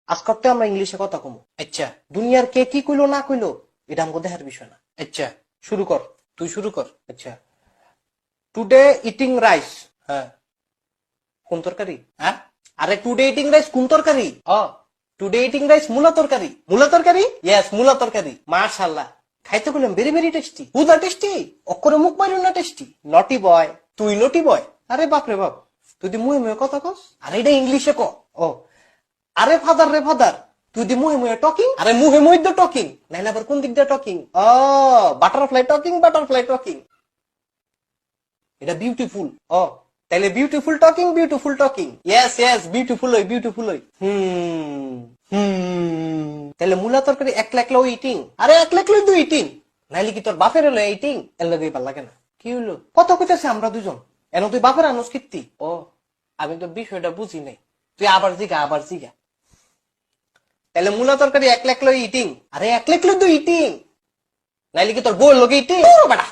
আজকে আমরা ইংলিশে কথা কমু। আচ্ছা, দুনিয়ার কে কি কইলো না কইলো এটা আমাকে দেখার বিষয় না। আচ্ছা শুরু কর, তুই শুরু কর। আচ্ছা, টুডে ইটিং রাইস। হ্যাঁ, কোন তরকারি? হ্যাঁ, আরে টুডে ইটিং রাইস কোন তরকারি? টুডে ইটিং রাইস মূলা তরকারি। মূলা তরকারি? ইয়েস, মূলা তরকারি। মাশাআল্লাহ, খাইতে বললাম ভেরি ভেরি টেস্টি। হুদা টেস্টি, অক্ষরে মুখ মারিও না টেস্টি। নটি বয়, তুই নটি বয়। আরে বাপ রে বাপ, তুই দি মুহে মুহে কথা কস। আরে এটা ইংলিশে ক। ও, আরে ফাদার রে ফাদার, তুই দি মুহে মুহে টকিং। আরে মুহে মুহে তো টকিং, নাইলে আবার কোন দিক দিয়ে talking? Butterfly talking, butterfly talking. এটা বিউটিফুল। তাহলে beautiful talking, beautiful talking. Yes yes, beautiful হই, বিউটিফুল হই। তাহলে মূলা তরকারি একলা একলা ইটিং। আরে একলা একলা তুই ইটিং, নাইলে কি তোর বাপের হলো ইটিং? এর লাগে ভাল লাগে না। কি হইলো? কত কইতেছে আমরা দুজন, এন তুই বাপের আনুস কীর্তি। আমি তো বিষয়টা বুঝি নাই, তুই আবার জিগা, আবার জিগা। তাহলে মূলা তরকারি একলা একলা ইটিং। আরে একলা একলা তুই ইটিং, নাইলে কি তোর বউর লোকে ইটিং? বেটা